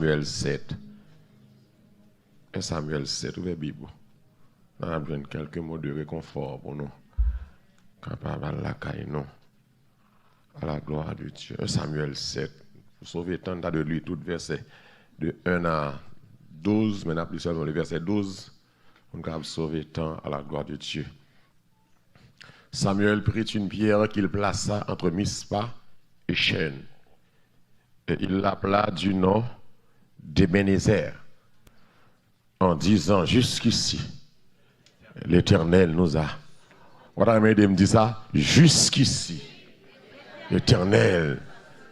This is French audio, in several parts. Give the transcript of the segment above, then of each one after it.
Samuel 7. 1 Samuel 7, ouvrez la Bible. On a besoin de quelques mots de réconfort pour nous. Capable à la caille, non. À la gloire de Dieu. 1 Samuel 7. Vous sauvez tant de lui tout verset de 1 à 12. Maintenant, plus seulement le verset 12. On va sauver tant à la gloire de Dieu. Samuel prit une pierre qu'il plaça entre Mispa et Chêne. Et il l'appela du nom d'Ebenezer, en disant jusqu'ici, l'Éternel nous a. Voilà, me dit ça, jusqu'ici, l'Éternel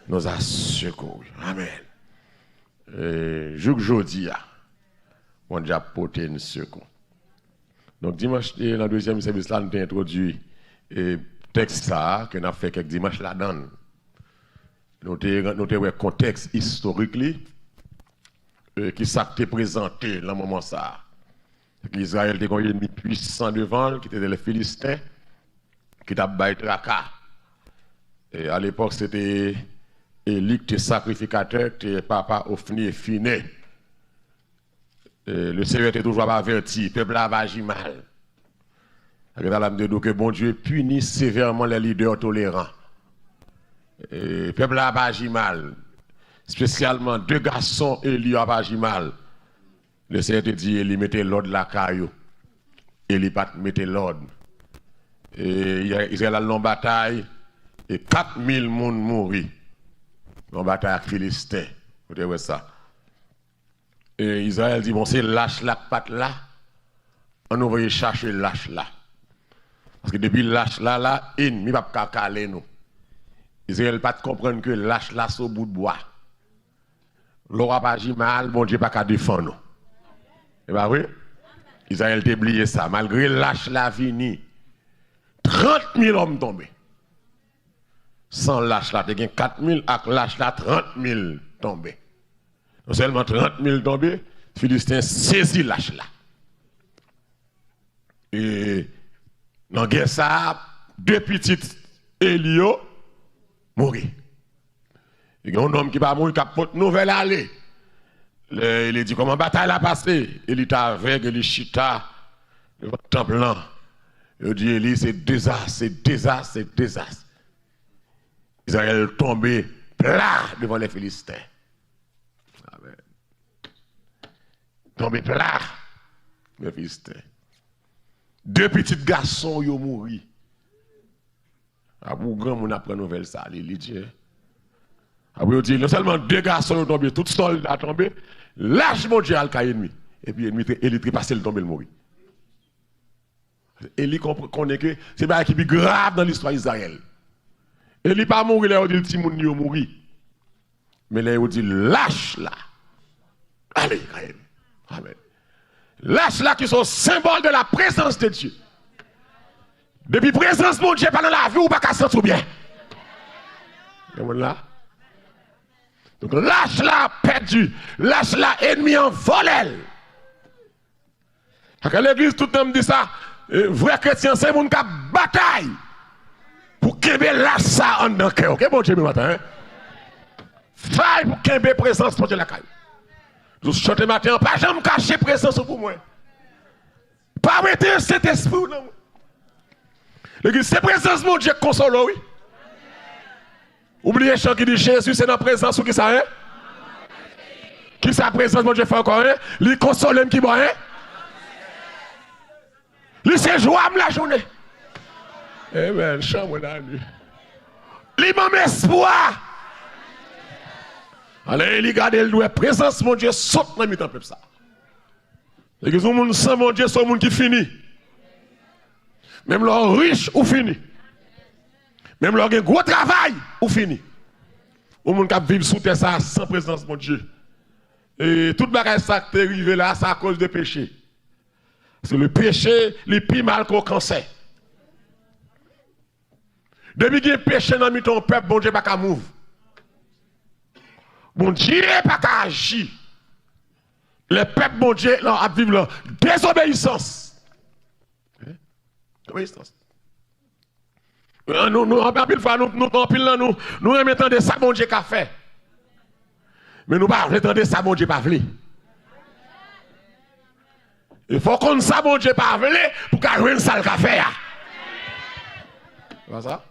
nous a secouru. Amen. Jeudi, on a porté une secours. Donc, dimanche, dans le deuxième service, là, nous avons introduit le texte ça, que nous avons fait quelques dimanches là-dedans. Nous avons un contexte historique qui s'est présenté dans le moment ça. Israël était un ennemi puissant devant, qui était les Philistins, qui t'a battu Raka. Et à l'époque, c'était Élie qui était sacrificateur, qui était papa Ophni et Finé. Le Seigneur était toujours averti, le peuple a agi mal. Que bon Dieu punit sévèrement les leaders tolérants. Le peuple a agi mal. Spécialement deux garçons, Élie a agi mal. Le Seigneur te dit, Élie mettait l'ordre la caillou. Élie pas mettait l'ordre. Et Israël a une bataille et 4000 personnes mourent. Dans la bataille avec Philistin. Vous voyez ça. Et Israël dit, bon, c'est lâche la patte là. On envoie chercher lâche là. Parce que depuis lâche là, ennemi va pas caler nous. Israël pas comprendre que lâche là, c'est au bout de bois. L'aura pas agi mal, bon Dieu pas qu'à défendre nous. Et bien oui, Israël t'a oublié ça. Malgré lâche la vini, 30 000 hommes tombés. Sans lâche là, il y a 4 000, avec lâche là, 30 000 tombés. Non seulement 30 000 tombés, Philistins saisi lâche là. Et dans la guerre, ça, deux petites Élio mourent. Il y a un homme qui va mourir, qui a une nouvelle allée. Il dit comment la bataille a passé. Il est avec, il est chita, devant le temple là. Il dit, Élie, c'est désastre, c'est désastre, c'est désastre. Israël est tombé plat devant les Philistins. Amen. Tombé plat, les Philistins. Deux petits garçons ont mouru. Après, grand monde apprend nouvelle ça, il dit. Après, il dit, non seulement deux garçons ont tombé, tout soldat a tombé, lâche mon Dieu al ennemi. Et puis, il est passé le tomber, le mourir. Élie connaît que c'est pas qui est grave dans l'histoire d'Israël. Élie pas mourir là, il dit, le petit monde est mort. Mais là, il dit, lâche là. Allez, amen. Lâche là qui sont symbole de la présence de Dieu. Depuis présence de mon Dieu pendant la vie, ou pas qu'à sentir bien. Là? Donc lâche là perdu, lâche là ennemi en volel. À l'église, tout le monde dit ça. Vrai chrétien, c'est mon qui bataille pour qu'il lâche ça en dans le cœur. Ok, bon Dieu, ce matin. Faille pour qu'il y ait présence pour la caille. Je chante matin, pas jamais cacher présence pour moi. Pas mettre cet esprit dans moi. L'église, c'est présence mon Dieu console, oui. Oubliez le chant qui dit Jésus, c'est dans la présence ou qui ça, hein? Qui sa présence, mon Dieu fait encore, hein? Il console qui boit, hein? Il c'est joie la journée. Eh bien, chambre dans la nuit. Il m'a espoir. Allez, il garde le présence, mon Dieu, saute dans le milieu de ça. L'église, le monde sans mon Dieu, c'est le monde qui finit. Même leur riche ou fini. Même leur gros travail ou fini. Au monde qui vit sous terre ça sans présence mon Dieu. Et toute bagage ça qui est arrivé là, c'est à cause de péché. Parce que le péché, il plus mal qu'au cancer. Depuis qu'il y a péché dans le peuple, bon Dieu pas qu'à mouvoir. Bon Dieu pas qu'à agir. Le peuple, bon Dieu, là, à vivre là, désobéissance. Désobéissance. Nous, en pile fois, nous remettons de ça, bon Dieu, qu'a fait. Mais nous pas entendre ça, bon Dieu pas voulu. Il faut qu'on ça, bon Dieu pas voulu pour qu'on joue ça le café. C'est pas ça?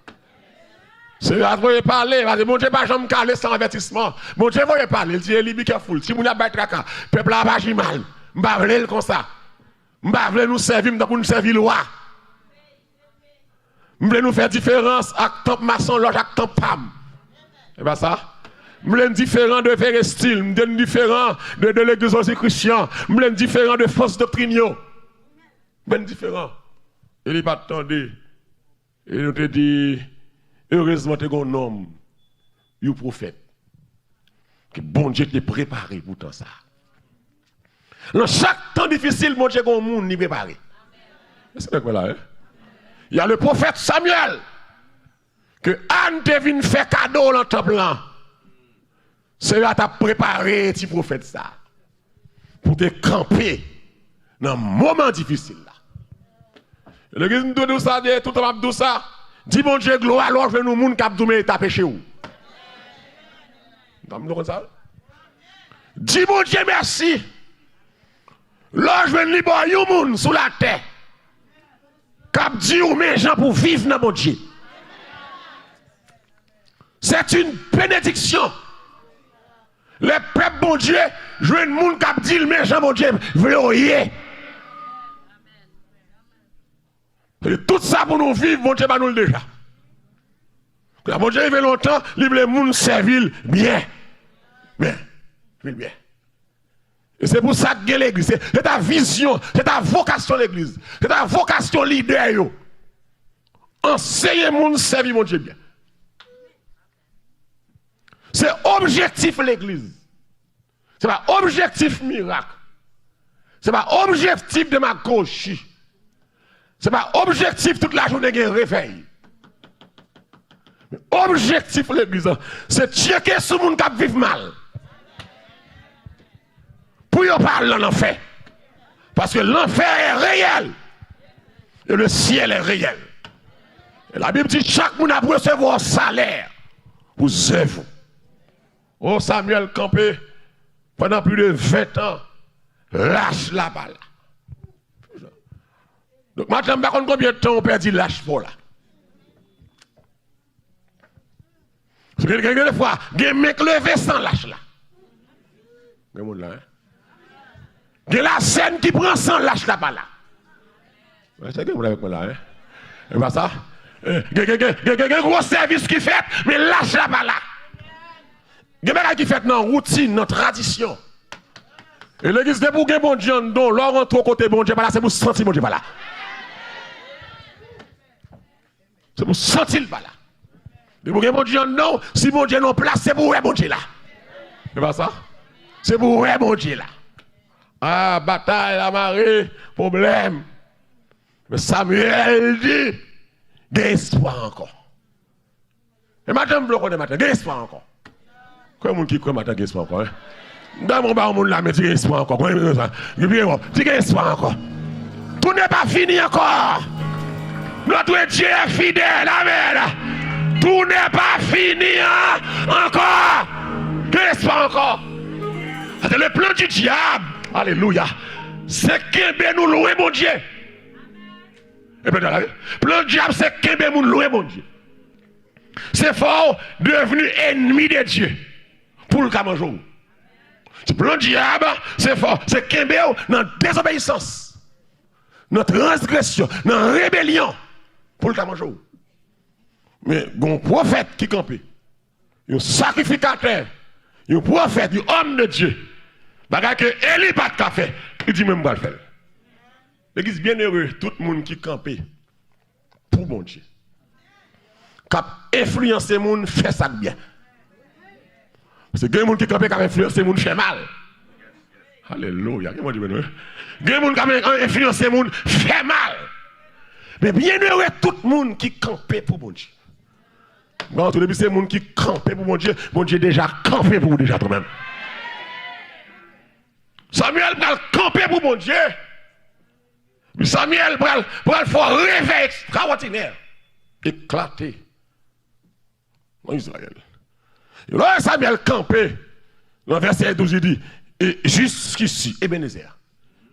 C'est à vous parler, parce que bon Dieu pas jamais calé sans avertissement. Bon Dieu va parler, il dit Eli be careful. Si vous n'avez pas tracas, peuple a pas mal. M'pa vle comme ça. M'pa vle nous servir dans nous servir loi. M'vle nous faire différence avec temple maçon loge avec temple pam. C'est pas ça? M'vle différent de vrai style, m'vle différent de l'église aussi chrétien, m'vle différent de fausse doctrine yo. M'vle différent. Il n'est pas attendu. Et nous te dit heureusement tu es un homme, un prophète. Que bon Dieu t'est préparé pour tout ça. Dans chaque temps difficile, mon Dieu, un monde n'est préparé. C'est quoi là, hein? Il y a le prophète Samuel, que Anne te vient faire cadeau dans le temple là. C'est là que tu as préparé, petit prophète, ça. Pour te camper dans un moment difficile là. L'église nous dit ça, tout le monde dit ça. Dis mon Dieu, gloire, alors je nous monde qui a doumé taper chez vous. Dis mon Dieu, merci. Là, je vais libérer un monde sous la terre. Cap dit ou mes gens pour vivre dans mon Dieu. C'est une bénédiction. Le peuple bon Dieu, je veux un monde cap dit mes gens mon Dieu, veut tout ça pour nous vivre, mon Dieu, nous le déjà. Quand mon Dieu il veut longtemps, il veut le monde servir bien. Bien. Bien. Et c'est pour ça que l'église, c'est ta vision, c'est ta vocation l'église, c'est ta vocation leader. Enseigner mon servir mon Dieu bien. C'est objectif l'église. C'est pas objectif miracle. C'est pas objectif de ma gauche. C'est pas objectif toute la journée de réveil. Mais objectif l'église, c'est checker sur le monde qui vit mal. Pour y parler de l'enfer. Parce que l'enfer est réel. Et le ciel est réel. Et la Bible dit chaque monde a recevoir un salaire pour œuvres. Oh Samuel campé pendant plus de 20 ans. Lâche la balle. Donc maintenant, par contre, combien de temps on perd lâche pour là? Parce que des fois, il y a un mec levé sans lâche là. Il y a là, hein? Il y a la scène qui prend sans lâche là bas là. C'est que vous avec moi là, hein? Et pas ça? Il y a un gros service qui fait, mais lâche là bas là. Il y a un qui fait dans routine, dans tradition. Et l'église de Bouguin, bon Dieu, non, là, on rentre au côté bon Dieu, pas là, c'est pour sentir bon Dieu, pas là. C'est pour sentir pas là. De Bouguin, bon Dieu, non, si bon Dieu non place, c'est pour bon Dieu là. C'est pas ça? C'est pour bon Dieu là. Ah, bataille, la marée, problème. Mais Samuel dit, il y a espoir encore. Et madame, vous le connaissez, il y a espoir encore. Quoi, mon qui croit maintenant, il y a espoir encore? Dans mon bar, on l'a mis, il y a espoir encore. Il y a espoir encore. Tout n'est pas fini encore. Notre Dieu est fidèle, amen. Tout n'est pas fini encore. Il y a espoir encore. C'est le plan du diable. Alléluia. C'est qu'il nous louer, mon Dieu. Et bien, le plan du diable, c'est qu'il nous louer, mon Dieu. C'est fort devenu ennemi de Dieu. Pour le cas jour. Le plan du diable, c'est fort. C'est qu'il dans la désobéissance, notre transgression, dans la rébellion. Pour le cas jour. Mais un prophète qui campe, un sacrificateur, un prophète, un homme de Dieu. Bagay que Eli pas de fait, il dit même pas le faire. L'église bien heureux, tout le monde qui campe pour mon Dieu. Cap influencer les gens, fait ça bien. Parce que les gens qui campe qui influencer les gens, fait mal. Alléluia. Il y a des gens qui influencer les gens, fait mal. Mais bien heureux, tout le monde qui campe pour mon Dieu. Bon, tout le monde, c'est les gens qui campe pour mon Dieu déjà campé pour vous déjà toi-même. Samuel va camper pour mon Dieu. Samuel va faire réveil extraordinaire. Éclater en Israël. Et là, Samuel campé Dans le verset 12, il dit, et jusqu'ici, Ebenezer,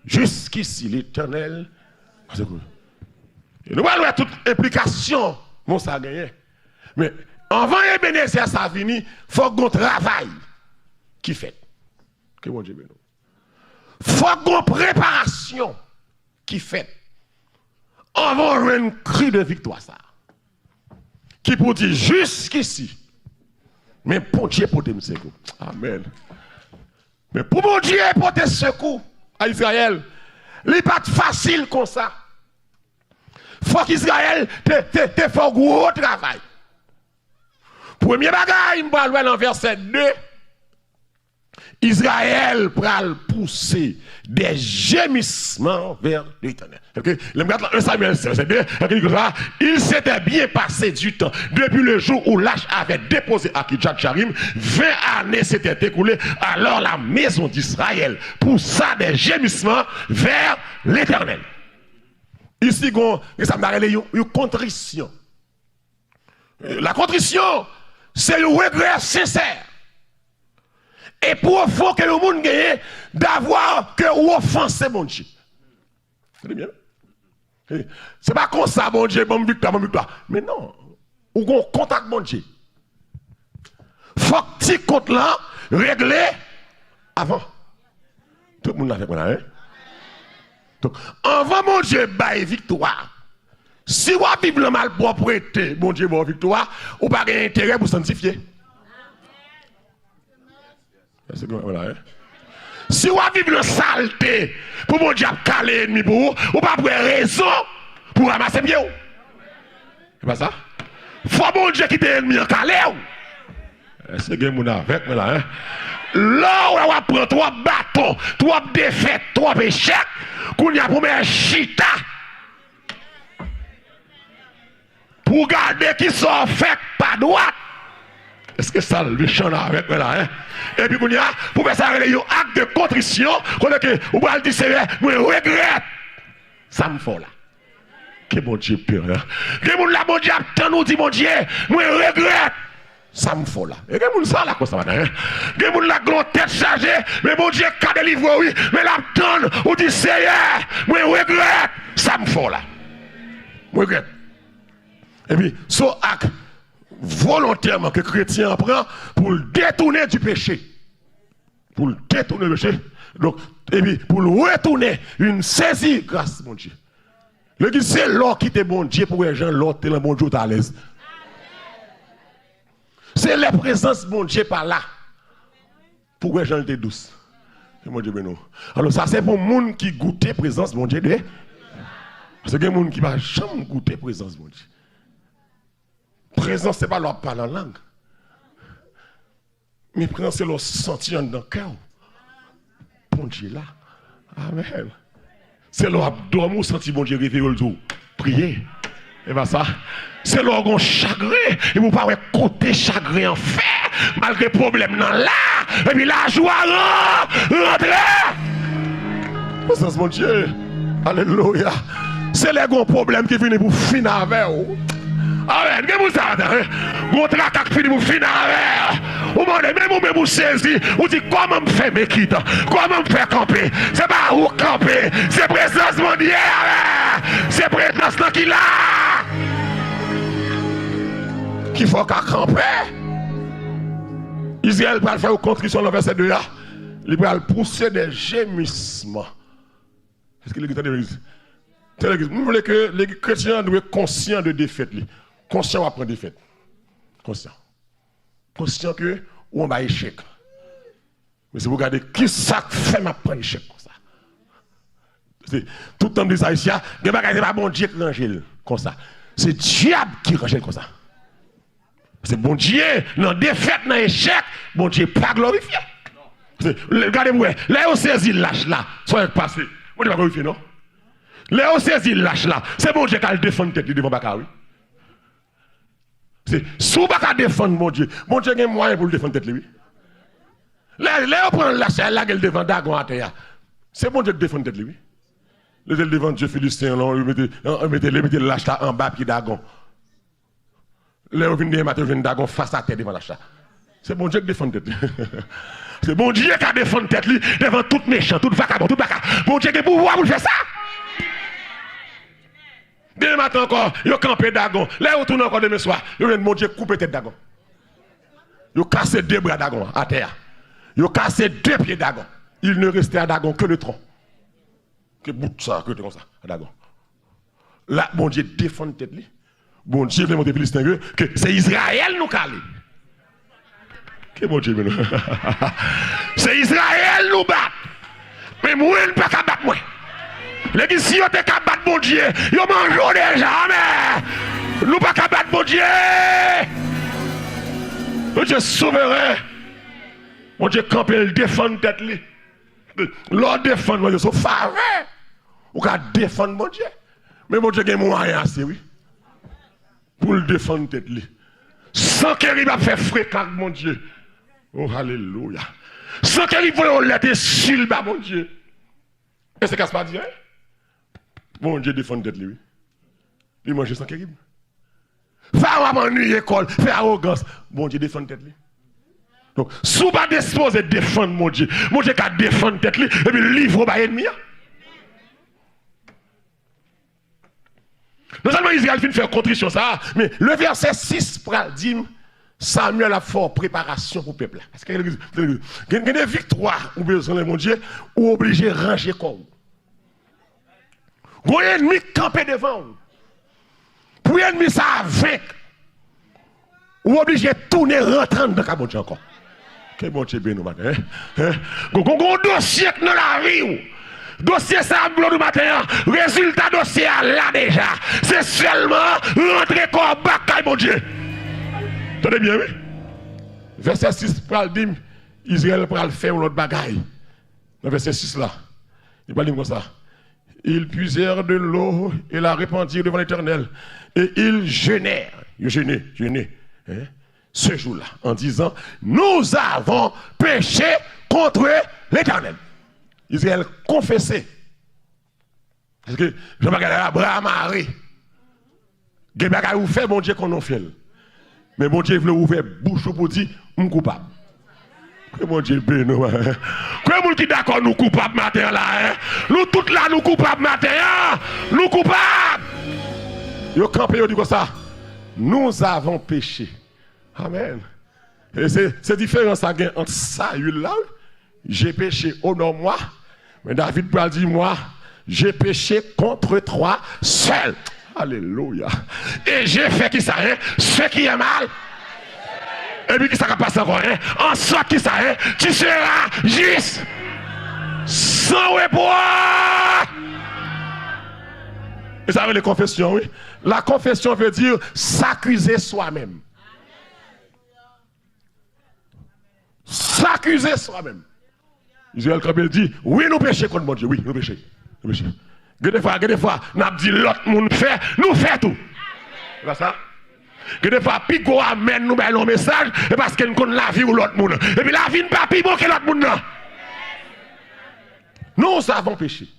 jusqu'ici, l'Éternel. Et nous allons toute implication, mon ça a gagné. Mais avant Ebenezer, ça a fini, il faut qu'on travaille qui fait. Que bon Dieu bénisse. Faut qu'on préparation qui fait. On va avoir un cri de victoire ça. Qui pour dire jusqu'ici. Mais pour Dieu pour te secours. Amen. Mais pour mon Dieu pour te secours à Israël, il n'est pas facile comme ça. Faut qu'Israël te fait un gros travail. Premier bagage, il va dans verset 2. Israël pral pousser des gémissements vers l'Éternel. Okay? Le 1 Samuel 2, il s'était bien passé du temps depuis le jour où Lach avait déposé à Kirjat-Jarim. 20 années s'étaient écoulées. Alors la maison d'Israël poussa des gémissements vers l'Éternel. Ici, ça m'a révélé une contrition. La contrition, c'est le regret sincère. Et profond que le monde gagne d'avoir que offenser mon Dieu. C'est bien. C'est pas comme ça, mon Dieu, bon victoire, bon victoire. Mais non, ou qu'on contact mon Dieu. Faut que tu comptes là, régler avant. Tout le monde l'a fait comme ça, hein? Donc, avant mon Dieu, baille victoire. Si vous vivez le mal propreté, mon Dieu, bon victoire, ou pas gain intérêt pour sanctifier. Si vous vivez le saleté, pour mon Dieu caler ennemi pour vous, ou pas pour raison pour ramasser bien. C'est pas ça? Faut mon Dieu qui est ennemi en calé. C'est que mon avec moi là. Là où on va prendre 3 bâtons, 3 défaites, 3 échecs, qu'on y a pour mettre chita. Pour garder qui sont faits par droite. Est-ce que ça le méchant avec moi là, hein? Et puis, pour faire ça, il y a un acte de contrition, qu'on a que, ou va le dire, je regrette. Ça me fait là. Que mon Dieu pire, hein? Que mon la, mon Dieu, attend nous dit, mon Dieu, je regrette. Ça me fait là. Et que mon ça là, comme ça, hein? Que mon la grande tête chargée, mais mon Dieu, qu'a délivré, oui, mais l'attend, ou dit, Seigneur, je regrette. Ça me fait là. Je regrette. Et puis, ce acte volontairement que le chrétien prend pour le détourner du péché. Pour le détourner du péché. Donc, et puis, pour le retourner, une saisie grâce, mon Dieu. Le guide, c'est l'or qui était bon Dieu pour les gens, l'or qui est le bon Dieu à l'aise. C'est la présence, mon Dieu, par là. Pour les gens étaient douces. Mon Dieu, béni. Alors, ça, c'est pour les gens qui goûtent la présence, mon Dieu. Parce que les gens qui ne vont jamais goûter la présence, mon Dieu. Présence, ce n'est pas leur parler en langue. Mais présence, c'est leur sentir dans le cœur. Bon Dieu là. Amen. C'est leur abdomen, sentir bon Dieu réveiller le jour. Prier. Et bien ça. C'est leur grand chagrin. Et vous ne pouvez pas côté chagrin en fait. Malgré le problème dans là. Et puis la joie rentre. Présence, mon Dieu. Alléluia. C'est les grands problèmes qui viennent pour finir avec vous. Amen. Que vous avez mon tracac fini pour finir avec. Vous demandez même vous saisir. Vous dites comment me faire mes quittes. Comment me faire camper. C'est pas où camper. C'est présence mondiale. C'est présence là qui là. Qu'il faut qu'à camper. Israël va faire une contrition dans le verset 2 là. Il va pousser des gémissements. Est-ce que l'église a des églises? Vous voulez que les chrétiens doivent être conscients de défaite. Conscient à prendre défaite. Conscient. Conscient que on va échec. Mais si vous regardez qui ça fait ma prendre échec comme ça. C'est tout le temps des Haïtiens, il n'y a pas bon Dieu qui range comme ça. C'est diable qui range comme ça. C'est bon Dieu, dans défaite, dans échec, bon Dieu pas glorifié. Regardez-vous, là on saisit lâche là, soyez passé. Bon Dieu pas glorifié, non? Là on saisit lâche là, c'est bon Dieu qui a le défendre tête devant Baka, oui. C'est sous Baka défendre mon Dieu a un moyen pour le défendre tête, lui. Là on prend lâche là, il devant Dagon à terre. C'est bon Dieu qui défend tête, lui. Le devant Dieu Philistin, on mettez lâche là en bas puis Dagon. Là, on vient de Dagon face à terre devant l'achat. C'est bon Dieu qui défend tête. C'est bon Dieu qui a défendu tête lui devant tout méchant, tout vagabond, tout baka. Bon Dieu qui a pouvoir pour faire ça. Demain matin encore, il a campé Dagon. Là, il retourne encore demain soir. Il vient de mon Dieu couper tête Dagon. Il a cassé 2 bras Dagon à terre. Il a cassé 2 pieds Dagon. Il ne restait à Dagon que le tronc. Que bout de ça, que comme ça, à Dagon. Là, bon Dieu défend tête lui. Bon Dieu veut montrer Philistin que c'est Israël nous calé. Que bon Dieu c'est Israël nous bat. Mais moi, je ne peux pas battre moi. Les si vous êtes capable de battre mon Dieu, vous mangez déjà, mais nous ne pouvons pas battre mon Dieu. Mon Dieu souverain. Mon Dieu campé, il défend tête. L'on défend mon Dieu, c'est faveur. Ou qu'à défendre mon Dieu. Mais mon Dieu a un moyen assez, oui. Pour le défendre tête. Sans qu'il va faire fréquent, mon Dieu. Oh, alléluia. Sans qu'il va l'être sur le bas, mon Dieu. Et c'est qu'à ce pas dire, mon Dieu défend tête, lui. Il mange sans qu'il faire m'ennuyer l'école, faire arrogance. Mon Dieu défend tête, lui. Donc, si vous pas disposé de défendre mon Dieu qui défendre tête, lui, et puis livre au bas ennemi. Non seulement Israël vient faire contrition ça, mais le verset 6 dit Samuel a fait préparation pour le peuple. Parce que il y a des victoires ou besoin de mon Dieu ou obligé de ranger corps. Vous avez un ennemi campé devant vous. Pour l'ennemi ça vaincre. Ou obligé de tourner rentrer dans le bon Dieu encore. Que bon Dieu béni nous matin. Gon dossier dans la vie. Dossier ça bleu matin, résultat dossier là déjà. C'est seulement rentrer comme bataille mon Dieu. Tenez bien, oui. Verset 6 pral dit Israël pral faire l'autre bagaille. Dans verset 6 là. Il va dire comme ça. Ils puisèrent de l'eau et la répandirent devant l'Éternel et ils jeûnèrent. Ils jeûnaient. Ce jour-là en disant nous avons péché contre l'Éternel. Israël confessé. Parce que je ne regarde Abraham Marie. Il y a fait mon Dieu qu'on a fait. Mais mon Dieu veut ouvrir bouche pour dire je suis coupable. Que mon Dieu béni nous. Que mon qui d'accord nous coupables matin là. Nous tous là nous coupables matin. Nous coupables. Yo campé yo dit comme ça. Nous avons péché. Amen. Et c'est différent ça entre Saül là. J'ai péché, honore-moi. Mais David peut dire, moi, j'ai péché contre toi seul. Alléluia. Et j'ai fait qui ça, hein? Ce qui est mal. Et puis qui ça va passer encore, hein? En sorte qui ça, hein? Tu seras juste. Sans repos. Et ça veut les confessions, oui. La confession veut dire s'accuser soi-même. S'accuser soi-même. Israël Kabel dit, oui, nous péchons contre mon Dieu. Oui, nous péchons. Des fois, nous avons dit l'autre monde fait, nous faisons tout. C'est pas ça? Des fois, Pico amène nous un message, et parce que nous connaissons la vie ou l'autre monde. Et puis la vie n'est pas plus bon que l'autre monde. Nous avons péché.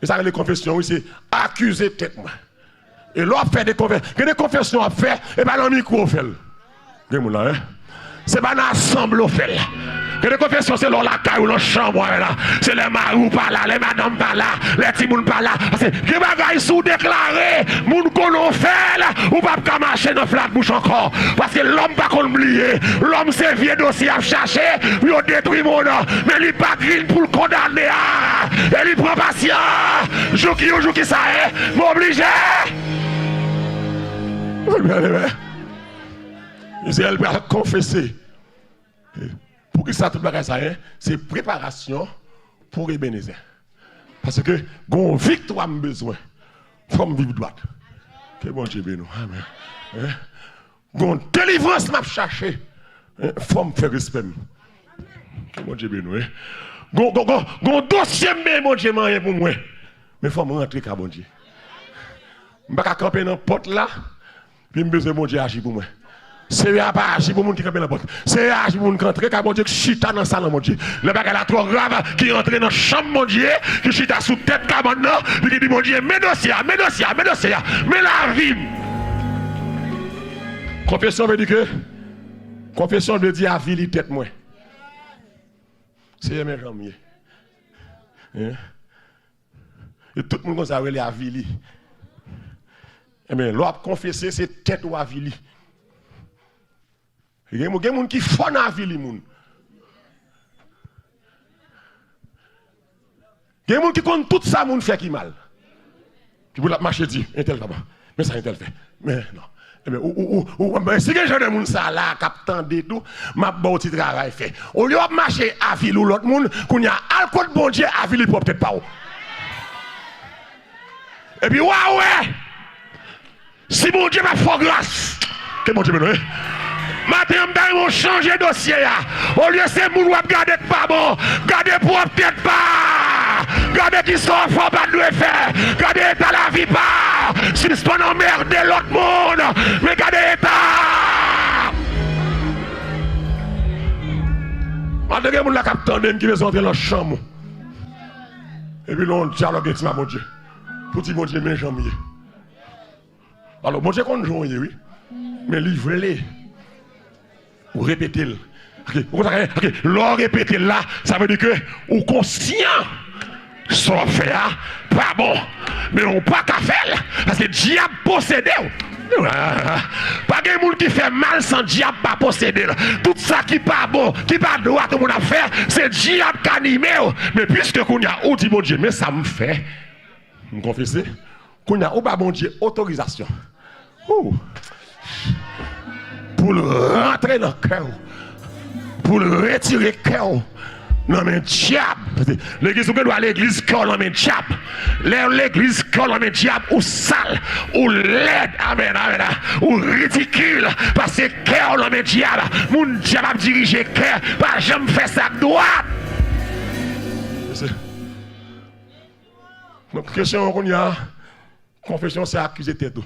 Et ça, les confessions, oui, c'est accuser tête moi. Et l'autre fait des confessions. Que des confessions à faire, et bien le micro fait. C'est pas l'ensemble fait. Que les confessions, c'est dans la caille ou dans la chambre, là. C'est les marous pas là, les madames pas là, les petits mouns pas là. Parce que les bagailles sont déclarés, moun qu'on fait là, ou pas qu'à marcher dans flat bouche encore. Parce que l'homme pas qu'on oublier, l'homme c'est vieux dossier à chercher, il a détruit mon nom, mais il pas grille pour le condamner. Et il prend patient. Joue qui ça est, m'oblige. Israël va confesser. Pour que ça tout le ça c'est préparation pour Ebenezer. Parce que gon victoire a besoin. Faut me vivre droite. Que bon Dieu bénisse. Amen. Gon délivrance m'a chercher. Faut me faire respect. Que bon Dieu bénisse. Gon dossier mais mon Dieu rien pour moi. Mais faut me rentrer ka bon Dieu. M'pa camper dans porte là. Puis me besoin mon Dieu agir pour moi. C'est pas agir pour moun qui campe dans la porte. C'est agir pour moun qui entre, car mon Dieu, qui chita dans le salon, mon Dieu. Le bagage là trop grave, qui entre dans la chambre, mon Dieu, qui chita sous tête, car maintenant, qui dit, mon Dieu, mets dossier, mets la vie. Confession veut dire que, confession veut dire à vie, tête, moi. C'est mes janvier. Et tout le monde comme ça, il est à Vili. Eh bien, l'on a confessé, c'est tête ou à Vili. Il y a des gens qui font à Vili. Il y a des gens qui comptent tout ça, moun fait qui mal. Puis vous la marcher dit, un tel là-bas. Mais ça, un tel fait. Mais non. Eh bien, si quelqu'un de moun ça là, captant de tout, ma bon petit travail fait. Au lieu de marcher à Vili ou l'autre monde, qu'on y a alcool bon Dieu à Vili pour peut-être pas. Et puis, ouais. Si mon Dieu m'a fait grâce, que mon Dieu me donne. Maintenant, ils vont changer de dossier. Au lieu de ces gens qui regardent pas bon, regardez pour peut-être pas. Regardez qui sont forts, pas de faire. Regardez l'état la vie pas. Si c'est pas emmerder l'autre monde, mais regardez l'état. Maintenant, il y a des gens qui veulent entrer dans la chambre. Et puis, on dialogue avec mon Dieu. Pour dire, mon Dieu, mes jambes. Alors, mon Dieu, qu'on joue, oui. Mais livrez-les. Ou répétez-le. Ok. L'on répète là, ça veut dire que, ou conscient, ça fait, pas bon. Mais on pas qu'à faire, parce que le diable possède. Pas de monde qui fait mal sans diable pas posséder. Tout ça qui pas bon, qui pas droit, tout le monde a fait, c'est le diable qui anime. Mais puisque qu'on y a, ou dit mon Dieu, mais ça me fait. Vous me confessez? Qu'on y a, ou pas bon Dieu, autorisation. Pour le rentrer dans le cœur, pour le retirer le cœur, non mais diable. L'église où doit l'église cœur, non mais diable. L'église cœur, non mais diable, ou sale, ou laide, amen, ou ridicule, parce que cœur, non mais diable. Mon diable a dirigé cœur, pas jamais fait ça droite. Donc, question qu'on y a, confession, c'est accuser tête.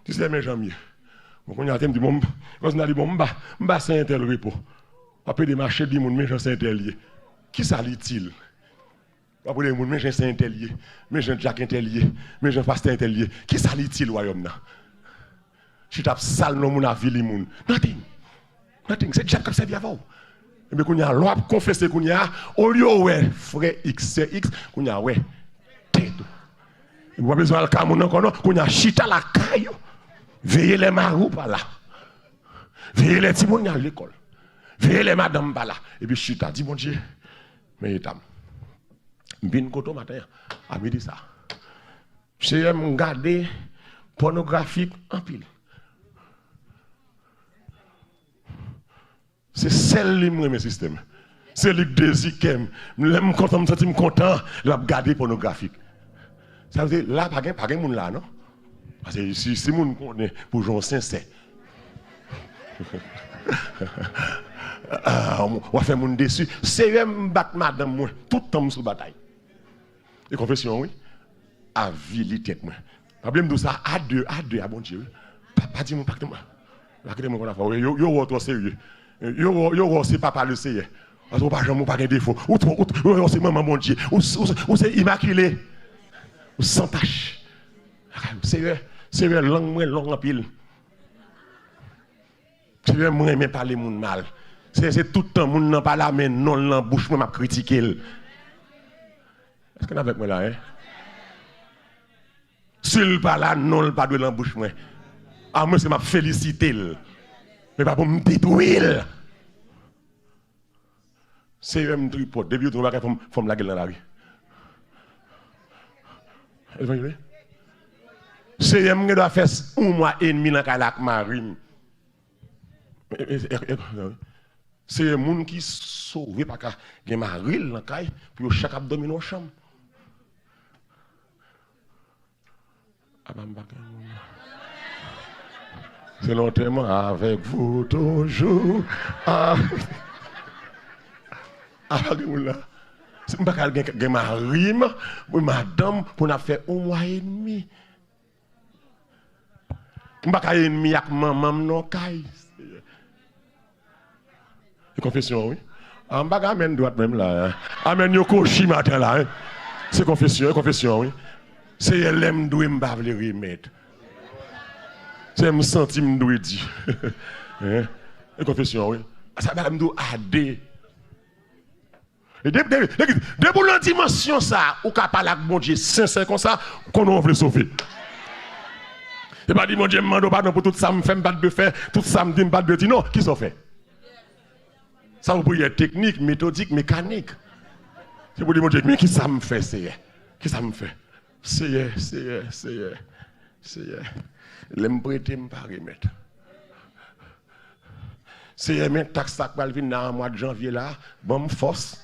Tu sais, mes jambes. Donc, on y a un thème du bon, on a dit, bon, m'ba c'est un tel repos. Après, des marchés, des moun, mais j'en sais un tel lié. Qui ça lit-il? Après, des moun, mais j'en sais un tel lié. Mais j'en Jack un tel lié. Mais j'en pasteur un tel lié. Qui ça lit-il, royaume là? Je tape sale, non, mon avis, les moun. Nothing. C'est Jack qui servi avant. Et bien, qu'on y a, l'on a confessé qu'on y a, au lieu, ouais, frère X, c'est X, qu'on y a, ouais. Vous avez besoin de Cameroun encore, qu'on a chita la caille. Veillez les marous par là. Veillez les timons à l'école. Veillez les madames par là. Et puis chita, dit mon Dieu, mais étam. Bin koto matin, à midi ça. J'ai regardé pornographique en pile. C'est celle-là mon système. C'est le désir que je me sens content de regarder pornographique. Ça veut dire, là, pas de monde là, non? Parce que si c'est monde qu'on est pour jouer sincère. On va faire mon dessus. C'est même battre madame, moi, tout le temps sur bataille. Et confession, oui, à vie, tête, moi. Problème de ça, à deux, à bon Dieu. Pas dire mon pacte, moi. La clé, moi, qu'on a fait. Yo, trop sérieux. Yo, c'est papa le sérieux. Parce qu'on pas jamais pas de défaut. Ou c'est maman, mon Dieu. Ou c'est immaculé. Ou sans tâche. C'est vrai, langue en pile. C'est vrai, moi, je parler mon mal. C'est tout le temps, mon n'a pas la main, non, la bouche, moi, m'a critiqué. Est-ce qu'on est avec moi là, hein? S'il pas là, non, le pas de l'embouche, moi. Ah, moi, c'est ma félicité. Mais pas pour me détruire. C'est un tripod. Depuis que tu vas faire la gueule dans la rue. C'est un qui doit faire 1 mois et demi dans la marine. C'est un monde qui sauve parce qu'il y a marine dans la caille pour chaque abdomen en chambre. C'est longtemps avec vous toujours. C'est pas quelqu'un ma rime, madame, pour nous faire 1 mois et demi. Je ne suis pas ennemi avec maman, non, caille. Confession, oui. Je ne suis pas amen droite même là. Amen yoko chi matin là. C'est confession, oui. C'est elle doit me pas le remettre. C'est me sentir me doit dire. Confession, oui. Ça va me doit aider. De pour la dimension ça, ou qu'à parler avec mon Dieu sincère comme ça, qu'on veut sauver. Et pas dire mon Dieu, je demande pardon pour tout ça, me fait pas de faire, tout ça me dit pas de dire non, qui s'en fait? Ça vous priez technique, méthodique, mécanique. C'est pour dire mon Dieu, mais qui ça me fait, c'est qui ça me fait? C'est l'aime prêter me pas remettre. C'est même taxe ça va venir dans le mois de janvier là, bon force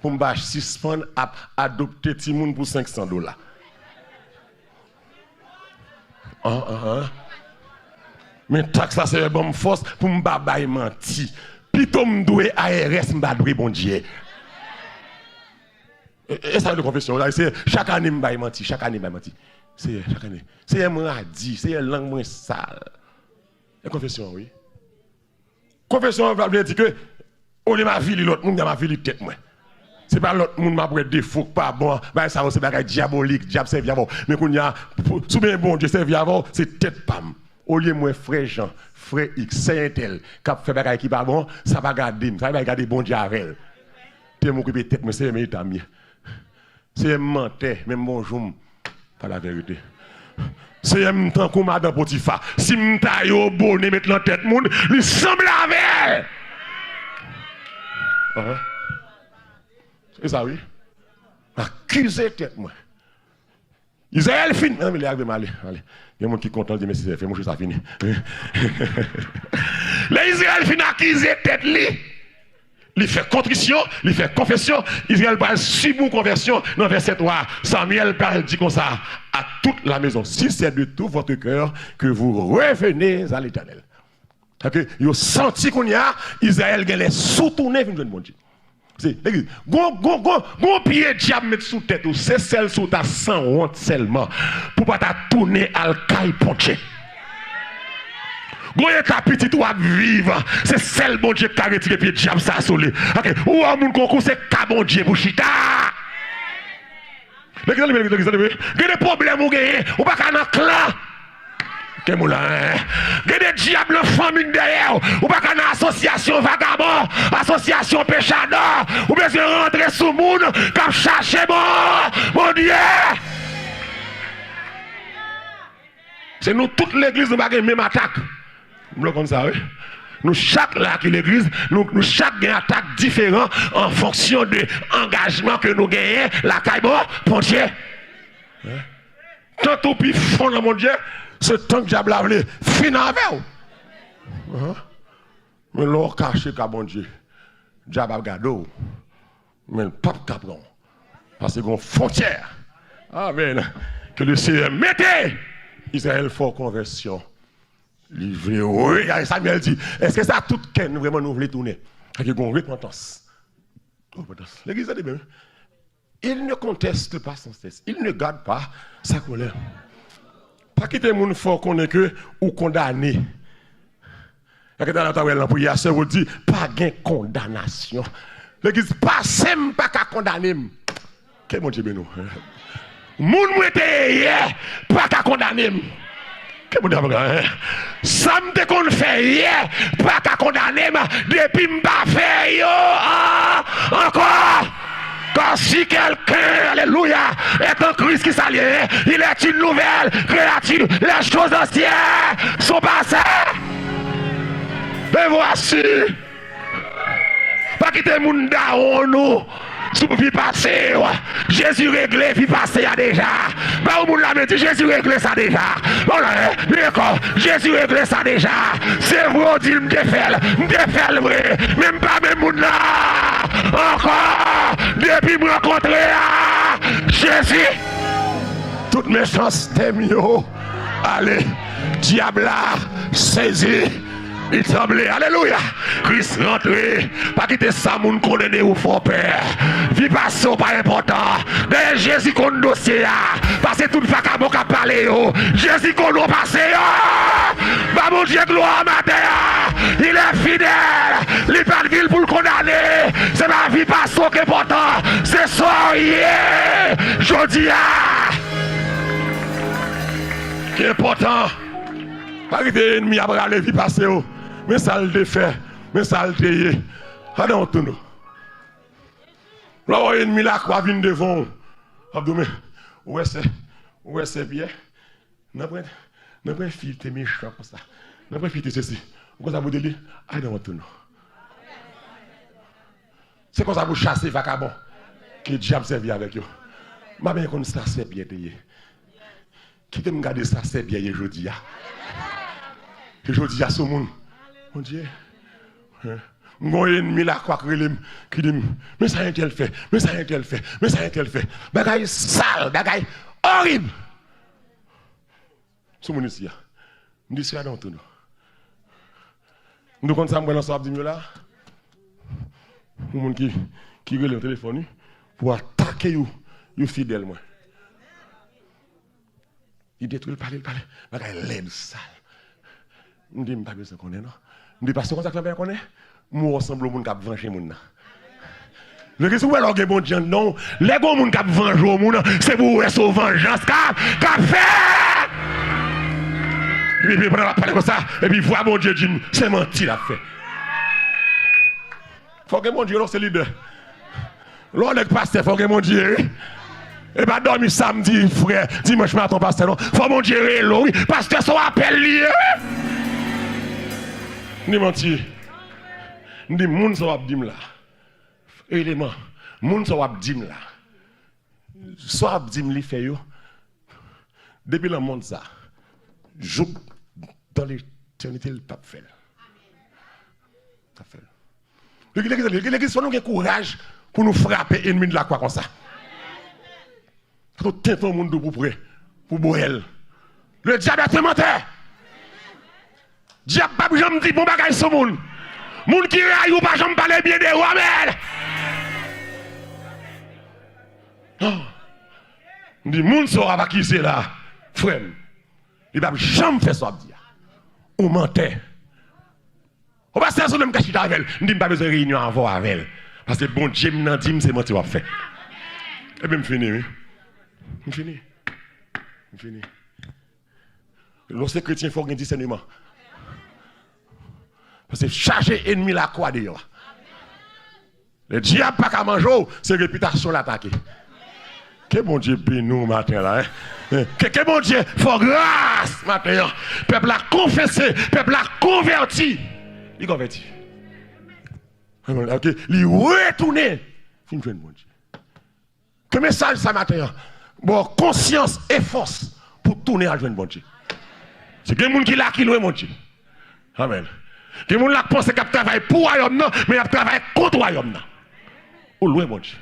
pour me suspendre à adopter Timoun pour $500. Mais taxe ça c'est bon force pour me babaye menti. Plutôt me doué ARS me doué bon Dieu. Et ça de confession là, c'est chaque année me baille menti, chaque année me menti. C'est chaque année. C'est moi dit, c'est langue moins sale. La confession oui. Confession va dire que on est ma vie l'autre monde ma vie tête moi. C'est pas l'autre monde m'a pour défaut pas bon, ben ça c'est bagage diabolique, diable servi avant. Mais qu'on y a sous bien bon Dieu servi avant, c'est tête pam. Au lieu moi frère Jean, frère X, c'est un tel qui fait bagage qui pas bon, ça va garder, ça va garder bon Dieu avec. T'es m'occuper tête mais c'est mes amis. C'est menteur, même bonjour, pas la vérité. C'est un temps qu'on m'a dans Potiphar. Si m'taille au bonnet mettre la tête monde, lui semble avec. C'est ça oui. Accuser tête moi. Israël fin. Non mais il arrive mal. Allez. Il y a monde qui content de dire mais c'est fait moi ça fini. L'Israël fin accuser tête lui. Il fait contrition, il fait confession. Israël parle subir conversion. Dans verset 3, Samuel parle dit comme ça à toute la maison. Si c'est de tout votre cœur que vous revenez à l'Éternel. Que vous senti qu'on y a, Israël a les sous-tournés vers le monde. C'est gon pied diable mettre sous tête ou c'est celle sous ta sans honte seulement pour pas ta tourner al caille ponché. Goye ta petite ou à vivre, c'est celle bon Dieu qui a retiré pied diable ça solé. OK, ou à mon concours c'est ka bon Dieu pour chita. Mais qu'est-ce que des problèmes ou gagner, ou pas dans clan. Que moulin. Que des diables en famille derrière, ou pas dans association vagabond, association péchador, ou bien rentrer sous monde comme chercher mon Dieu. C'est nous toute l'église nous pas même attaque. Nous comme ça, oui. Nous chaque là que l'église, nous chaque gagne attaque différent en fonction de l'engagement que nous gagnons, la caille pontier. Tant au plus fond dans mon Dieu, ce temps que diable a voulu finir avec. Mais l'on caché qu'à mon Dieu, diable a gardé. Mais le pape capron. Parce qu'on frontière. Amen. Que le Seigneur mettez Israël fort conversion. Oui, Samuel dit, est-ce que ça tout nous vraiment nous voulons tourner? Il y a une repentance. L'église a dit bien. Il ne conteste pas son cesse. Il ne garde pas sa colère. Pas quitter les gens fort qu'on est que ou condamné. Et que dans la table pour hier, ça vous dit pas de condamnation. L'église passe pas qu'à condamner. Quel mon Dieu nous. Moun mwete hier pas qu'à condamner. Ça me qu'on fait hier, pas qu'à condamner, depuis m'pas fait yo, encore. Quand si quelqu'un, alléluia, est en Christ qui s'allie, il est une nouvelle créature, les choses anciennes sont passées. Et voici, pas quitter mon daron nous. Sous vie passée, Jésus réglé, vie passée déjà. Bah, au monde l'a dit, Jésus réglé ça déjà. Voilà, d'accord, Jésus réglé ça déjà. C'est vrai, dit, m'défèle vrai. Même pas même monde là. Encore, depuis me rencontrer Jésus. Toute méchance t'aime yo. Allez, diable là, saisi. Il tremblait, alléluia. Christ rentré, pas quitter ça, moun condamné ou fort père. Vie passée, pas important. D'ailleurs, Jésus qu'on dossier, parce que tout le vagabond qui a parlé, Jésus qu'on a passé, bah mon Dieu, gloire matin, il est fidèle, il n'est pas de ville pour le condamner. C'est ma vie passée qui est important. C'est ça, je dis, qui est important. Pas quitter l'ennemi à braler, vie passée. Mais ça le fait, mais ça le déye. Allez, on tourne. Là, où ennemi là, quoi, vient devant. Abdomen. Ouais, c'est bien. N'a pas fille, t'es méchant comme ça. N'a pas fille, ceci. Pourquoi ça vous dit? I don't want to know. C'est comme ça vous chasser vagabond. Que diable servi avec eux. Ma bien comme ça, c'est bien payé. Qui te me garder ça, c'est bien aujourd'hui. Aujourd'hui, il y a ce monde. Mon Dieu. Mon ennemi là, quoi qui dit, mais ça a été fait, mais ça a été fait, mais ça a été fait. Bagaille sale, bagaille horrible. Ce monde ici, je dis ça dans tout. Nous comptons ça, moi, dans ce abdime là. Pour les gens qui relèvent le téléphone, pour attaquer les fidèles. Il détruit le palais, bagaille laide sale. Je dis, je ne sais pas besoin de connaître, non. Je dis, parce que quand ça fait bien connaître, moi, ressemble au monde qui a vengé les gens. Le que si vous avez bon Dieu, non, les gens qui ont vengé les gens, c'est pour rester au vengeance qu'a fait. Et puis, pendant la parler comme ça, et puis, voir mon Dieu, c'est menti, la fait. Faut que mon Dieu, c'est leader. L'on est pasteur, faut que mon Dieu. Et pas dormir samedi, frère, dimanche matin, pasteur, non. Faut mon Dieu, oui, pasteur, son appel lié. Ni menti. Ni moun sa wap dim là. Élément. Moun sa wap dim là. So wap dim li fait yo. Depuis le monde ça. Joue dans l'éternité le pape fait. Ça fait. L'église faut nous courage pour nous frapper ennemi de la croix comme ça. Faut tenter monde pour près pour boire. Le diable est menteur. Diable pas jamais dit bon bagage sur monde. Moun qui raille ou pas jamais parler bien de Rommel. On dit moun saura pas qui c'est là. Frère. Il va jamais faire ça dire. Ou menteur. On va se faire même cacher avec elle. On dit pas besoin de réunion avant avec elle. Parce que bon Dieu m'en dit c'est mentir va faire. Et bien me fini oui. Me fini. Lorsque chrétien faut un discernement. Parce que charger ennemi la croix d'ailleurs. Le diable pas qu'à manger, c'est réputation l'attaquer. Que bon Dieu bénisse nous matin là. Que bon Dieu faut grâce matin. Peuple a confessé, peuple a converti. Il converti. OK, il retourner. Fin de bon Dieu. Que message ça matin. Bon conscience et force pour tourner à joindre bon Dieu. C'est que monde qui là qui loin mon Dieu. Amen. Que moun la pense qu'il travaille pour royaume non, mais il travaille contre royaume non. Ou loin mon Dieu.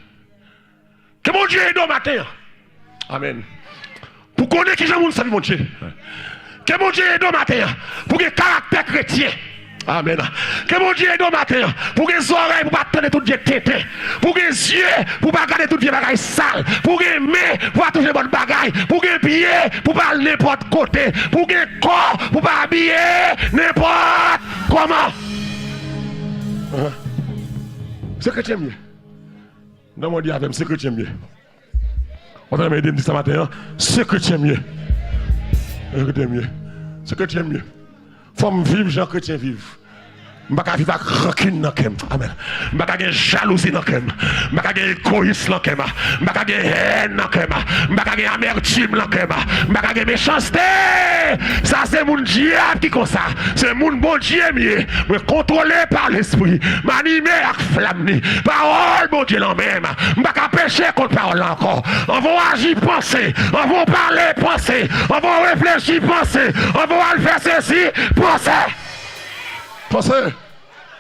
Que mon Dieu aide au matin. Amen. Pour connaître qui j'aime moun sa vie mon Dieu. Que mon Dieu aide au matin. Pour que caractère chrétien. Amen. Que mon Dieu aide au matin. Pour que les oreilles pour pas attendre tout Dieu tété. Pour que les yeux pour pas regarder tout Dieu bagaille sale. Pour que les mains pour pas toucher bonne bagaille. Pour que les pieds pour pas aller n'importe côté. Pour que le corps pour pas habiller n'importe comment. C'est chrétien mieux. Non mon Dieu avec c'est chrétien mieux. On va m'aider me dire ce matin. C'est chrétien mieux. C'est chrétien mieux. C'est chrétien mieux. Faut me vivre, Jean chrétien vive. Je ne vais pas vivre avec rancune dans le Amen. Je ne vais pas avoir jalousie dans le Je ne vais pas avoir égoïsme dans le Je ne vais pas avoir haine dans le Je ne vais pas avoir amertume dans le Je ne vais pas avoir méchanceté. Ça, c'est mon diable qui est comme ça. C'est mon bon Dieu mieux. Me contrôler par l'esprit. M'animer avec flamme. Parole, mon Dieu, là même. Je ne vais pas pécher contre parole encore. On va agir, penser. On va parler, penser. On va réfléchir, penser. On va faire ceci, penser.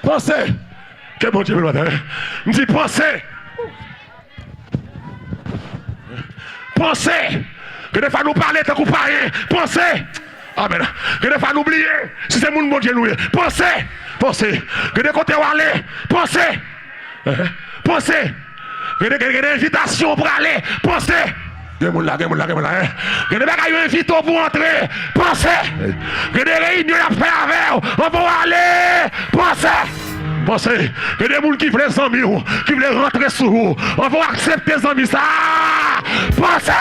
Pensez. Que bon Dieu me matin. Me dit pensez. Que des fois nous parler tant qu'on pas rien. Pensez. Amen. Que des fois nous oublier. Si c'est mon Dieu nous. Pensez. Que des côtés où aller. Pensez. Que des invitations pour aller. Pensez. Que des bagailles invités pour entrer. Pensez. Que des réunions à faire avec. On va aller. Pensez. Que des gens qui veulent les amis, qui veulent rentrer sur vous. On va accepter les amis. Ça. Pensez.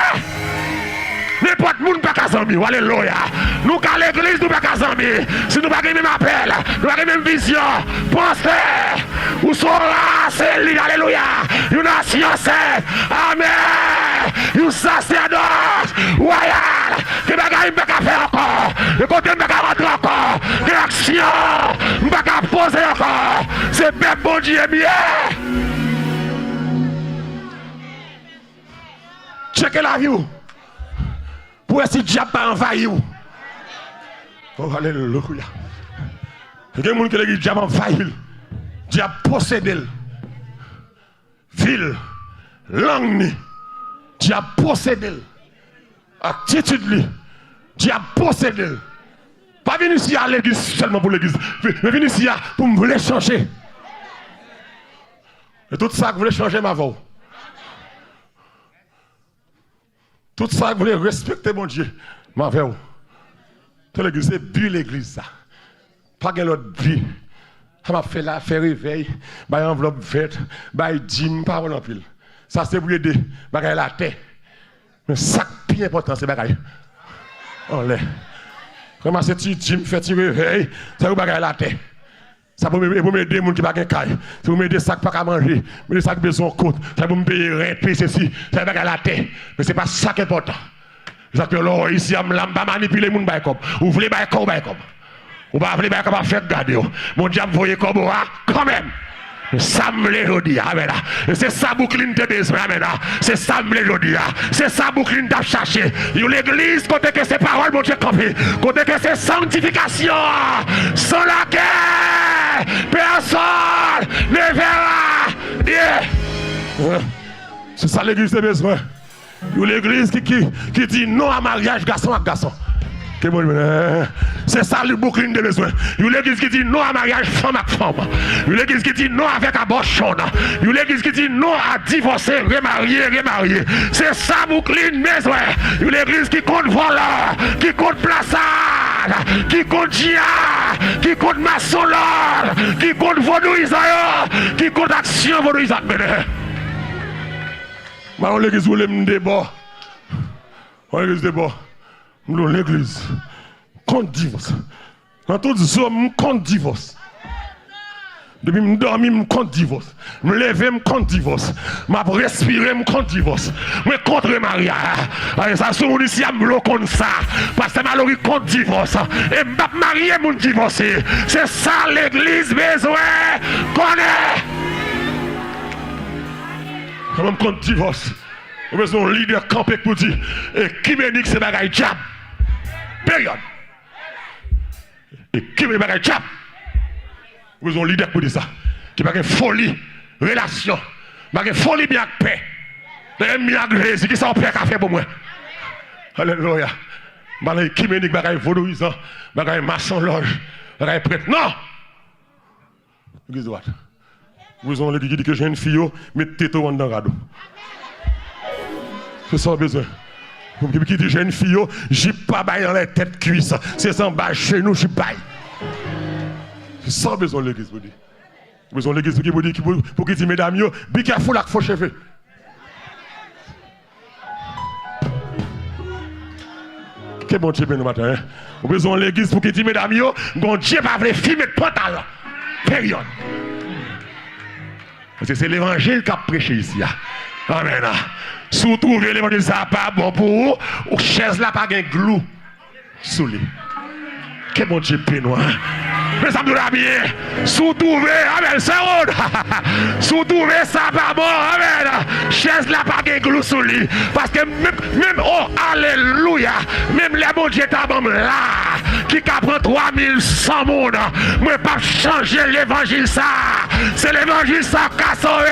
N'importe qui pas qu'à s'en alléluia. Nous qu'à l'église, nous pas qu'à s'en si nous pas même appel, nous pas même vision, pensez, où sont là, c'est lui, alléluia. Une nation sainte, amen. Une sacerdoce royale, que bagaille pas qu'à faire encore, que côté pas qu'à rentrer encore, que action, pas qu'à poser encore. C'est bien bon Dieu bien. Checkez la vie pour essayer de diable pas envahir. Oh alléluia. Il y a des gens qui le diable envahir. Diable possédé. Ville, langue, diable possédé. Attitude, diable possédé. Pas venir ici à l'église seulement pour l'église, mais venir ici pour me vouloir changer. Et tout ça que vous voulez changer ma voix. Tout ça, vous voulez respecter mon Dieu. Ma veille. Toute l'église, c'est bu l'église. Ça. Pas de l'autre vie. Ça m'a fait là, faire réveil, bah enveloppe verte, bah dîme, parole en pile. Ça, c'est pour aider, bah la terre. Mais ça, plus important, c'est bagaille. On l'est. Comment c'est tu dîme, fait tu réveil, c'est pour bagaille la terre. Ça pour m'aider les gens qui n'ont pas de caille. C'est pour m'aider ça qui n'ont pas à manger. M'aider ça qui besoin de côte. C'est pour me payer rien, ceci. C'est pour la terre. Mais ce n'est pas ça qui est important. C'est que là, ici, je ne vais pas manipuler les gens. Vous voulez pas comme. Vous ne voulez pas comme faire garder. Mon Dieu, vous voyez comme quand même. Ça me le dit, amen. C'est ça boucline de besoin, amen. C'est ça me le dit, c'est ça boucline de chercher. L'église, côté que c'est paroles, mon Dieu, campé. Côté que c'est sanctification, sans laquelle personne ne verra. Yeah. C'est ça l'église de besoin. L'église qui dit non à mariage garçon à garçon. C'est ça le boucline de besoin. Il y a l'église qui dit non à mariage femme à femme. Il y a l'église qui dit non avec abortion. Il y a l'église qui dit non à divorcer, remarier. C'est ça boucline de besoin. Il y a l'église qui compte voleur, qui compte plaçade, qui compte dia, qui compte maçon-lord, qui compte vaudouisant, qui compte action vaudouisant. Mais l'église où les débat. L'église débat. L'église contre divorce. Dans tous les hommes, contre divorce. Depuis que je dormi, je contre divorce. Je me lever, je contre divorce. Je respirer, je contre divorce. Je contre mariage. Ça, c'est mon ici, je contre ça. Parce que je contre divorce. Et je ne marier, je divorcer. C'est ça l'église besoin. Connaît. Je contre divorce. Vous avez besoin d'un leader campé pour dire qui me dit que c'est bagaille diable. Période. Et qui me dit bagaille diable. Vous avez besoin d'un leader pour dire ça. Qui bagaille folie, relation, bagaille folie bien avec paix. Bien avec Jésus, qui ça paix qu'a fait pour moi. Alléluia. Bagaille qui me dit que bagaille vaudouisant, bagaille maçon loge, bagaille prêtre. Non. Église droite. Vous avez dit que j'ai une fille, mettez tout dans le radeau. C'est ça besoin. Qui dit j'ai une fille, j'ai pas bail dans les têtes cuisses. C'est ça bas chez nous, j'ai bail. C'est ça besoin de l'église pour dire. Besoin de l'église pour dire pour qui dit mesdames yo, be careful avec faux cheveux. Quel bon Dieu nous matin. Besoin de l'église pour qui dit mesdames yo, bon Dieu pas veut filmer de pantalon. Période. Parce que c'est l'évangile qu'a prêché ici. Amen. Surtout l'évangile ça pas bon pour vous, ou chaise là pas gain glou sous lui. Que bon Dieu pénois. Mais ça me doit bien. Surtout amen, c'est road. Surtout ça pas bon, amen. Chaise là pas gain glou sous lui parce que même oh alléluia, même les bon Dieu t'a bon là qui prend 3100 monde. Moi pas changer l'évangile ça. C'est l'évangile ça qu'a sauvé.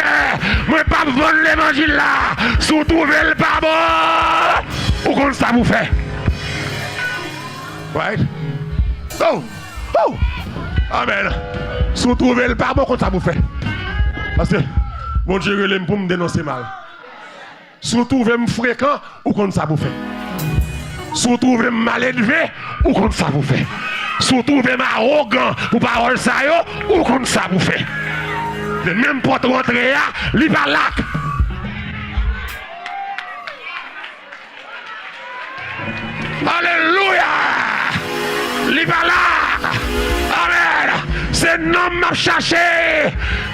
Moi pas vendre l'évangile là. Surtout le pas bon. Ou comme ça vous fait. Right? Oh! Oh! Amen. Si vous trouvez le pas bon, comme ça vous fait. Parce que mon Dieu l'aime pour me dénoncer mal. Si vous trouvez fréquent, ou comme ça vous fait. Si vous trouvez mal élevé, ou comme ça vous fait. Si vous trouvez arrogant pour parole ça, ou comme ça vous fait. Même pour rentrer, il va là. Alléluia. Liba là. Amen. C'est nom m'a cherché.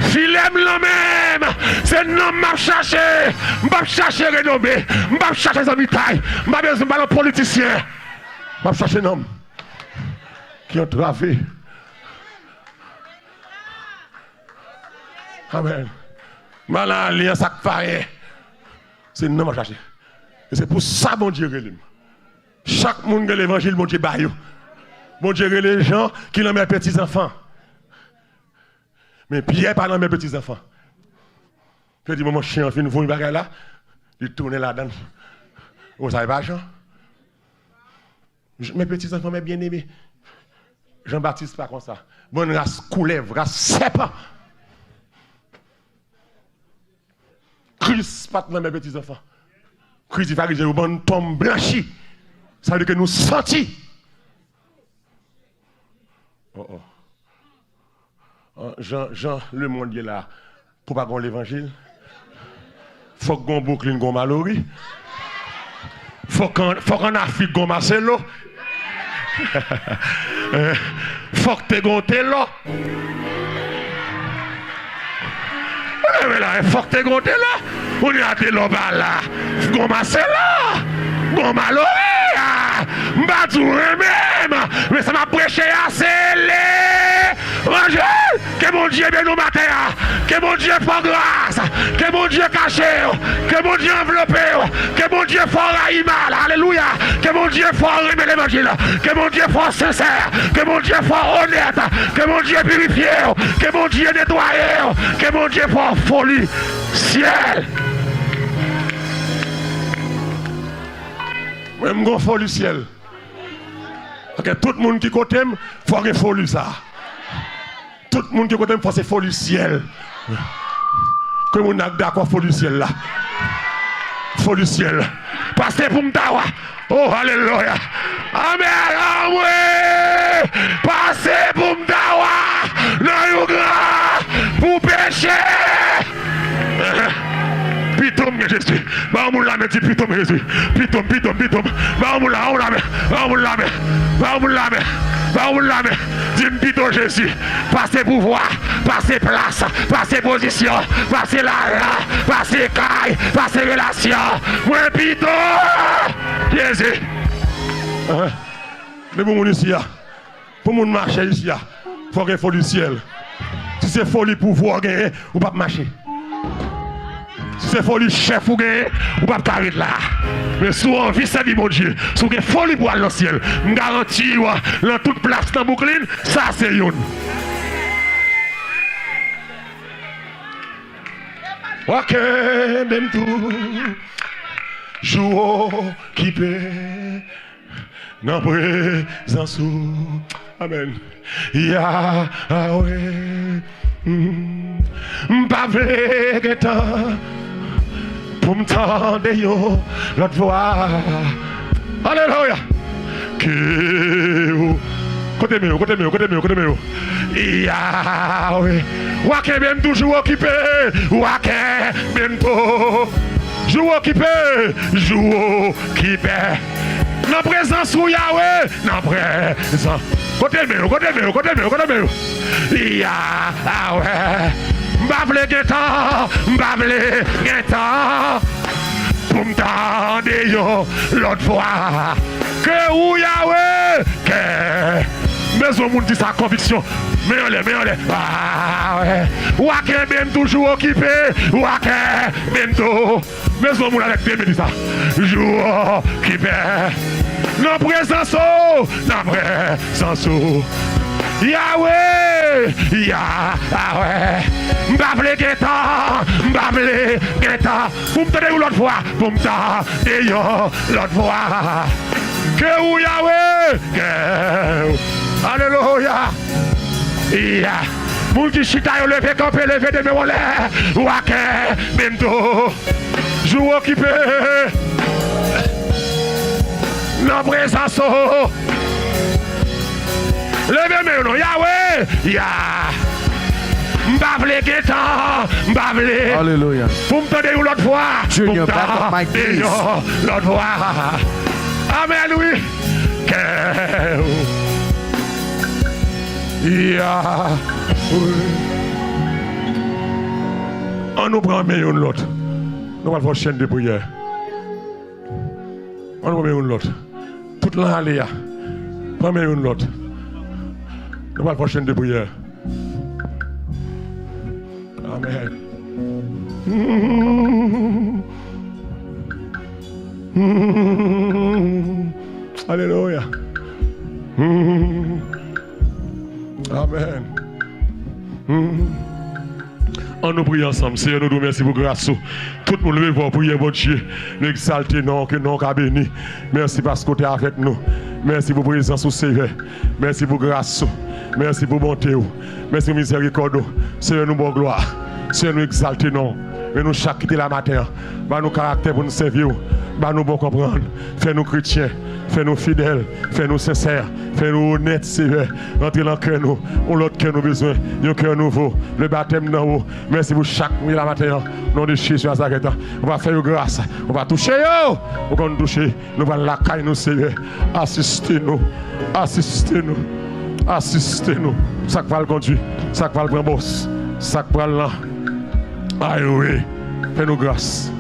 Philem lui-même. C'est nom m'a cherché. M'a cherché renommé. M'a cherché les amis taille. M'a besoin de politicien. M'a cherché un homme qui ont travé. Amen. M'a alliance avec pareil. C'est nom m'a cherché. Et c'est pour ça mon Dieu relève. Chaque monde qui a l'évangile, mon Dieu baille. Mon Dieu les gens qui ont mes petits enfants. Mais Pierre pas dans mes petits enfants. Je dis mon chien fin vous une bagarre là, il tourne là-dedans. Vous savez pas Jean? Mes petits enfants mes bien-aimés. Jean-Baptiste pas comme ça. Bonne race couleuvre, race serpent. Christ pas dans mes petits enfants. Christ il va arriver au bon tombe blanchi. Ça veut dire que nous sentons. Jean, le monde est là pour pas qu'on l'évangile. Faut qu'on boucle une gomme Mallory. Faut qu'on Afrique gomme Marcelo. Faut que tu gonte là. Faut que tu gonte là. On est à l'oba là. Gomme Marcelo. Gomme Mallory. M'badou même. Mais ça m'a prêché assez. Que mon Dieu bien nous matin, que mon Dieu pour grâce, que mon Dieu caché, que mon Dieu enveloppé, que mon Dieu fort mal, alléluia, que mon Dieu fort aimer l'évangile, que mon Dieu fort sincère, que mon Dieu fort honnête, que mon Dieu purifié, que mon Dieu nettoyé, que mon Dieu fort folie, ciel. Même gon folie ciel. Ok, tout le monde qui côté faut que folie ça. Tout le monde qui côté faut c'est folie ciel. Que mon a d'accord folie ciel là. Folie ciel. Passez pour m'tawa. Oh alléluia. Amen. Ouais. Passez pour m'tawa. Non yo grand pour pécher. Pitom Jésus. Bah on l'a dit pitom Jésus. Pitom. Bah on l'a dis pitom Jésus. Passez pouvoir, passez place, passez position, passez là, passez caille, passez relation. Moi pitom Jésus. Mais pour mon ici, pour mon marcher ici, faut qu'il faut du ciel. Si c'est folie pour pouvoir gagner, ou pas marcher. Si c'est folie chef ou gagner, ou pas t'arrêter là. Mais si on vit ça dit mon Dieu, si on folie pour aller dans le ciel, je garantis dans toute place dans Brooklyn, ça c'est une. Ok, même tout, jour qui paie, dans présence. Amen. Yahweh, m'pavle que tant pour m'tendre yo l'autre voix. Alléluia. Que côté mieux. Yahweh, ouake même toujours occupé, ouake même tout, joue occupé. Dans présence où Yahweh, dans présence. Côté mieux. Yahweh, m'bavle guetan, pour m'tendre yo l'autre fois. Que où Yahweh, que mais au monde dit sa conviction. Mais on l'est. Ah ouais. Ouake même toujours occupé. Ouake même tout. Mais au monde avec des dit ça. Jour occupé. Non présence. Yahweh. M'bavle guetan. Pour me donner l'autre fois. L'autre fois. Que où Yahweh. Alléluia. Moun qui chita yo levé campé levé de mes l'air. Ouake bento. Jou occupé. Non présence. Levez mes non Yahweh. M'bavle guetan, m'bavle. Alléluia. Pour me donner l'autre fois. Junior, l'autre fois. Amen, oui. On nous prend mieux l'autre. Nous allons faire une chaîne de prière. On nous prend mieux l'autre. Toute l'année, prends mieux l'autre. Nous allons faire une chaîne de prière. Amen. Alléluia. Amen. On nous prie ensemble. Seigneur, nous nous remercions pour grâce. Tout le monde veut voir prier votre Dieu. Nous exalter non, que non, qu'à béni. Merci parce que tu es avec nous. Merci pour présence au Seigneur. Merci pour grâce. Merci pour bonté. Merci pour miséricorde. Seigneur, nous bonne gloire. Seigneur, nous exalter non. Mais nous chaque quitter la matin. Bah nous caractère pour nous servir. Bah nous bon comprendre. Fais-nous chrétiens. Fais-nous fidèles, fais-nous sincères, fais-nous honnêtes, Seigneur. Entrez dans le cœur nous, on l'autre cœur nous besoin, un cœur nouveau, le baptême dans vous. Merci pour chaque nuit la matin, nom de Jésus à Zaguetan. On va faire grâce, on va toucher, on va nous toucher, nous allons la caille nous, Seigneur. Assistez-nous, assistez-nous, assistez-nous. Ça va le conduire, ça va le prendre boss, ça va le là. Aïe, oui, fais-nous grâce.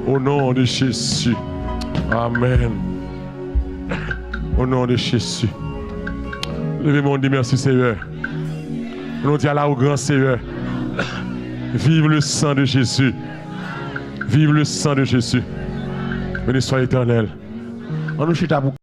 Au nom de Jésus. Amen. Au nom de Jésus. Levez-moi, on dit merci Seigneur. On dit à la au grand Seigneur. Vive le sang de Jésus. Vive le sang de Jésus. Béni soit éternel. On nous chita pour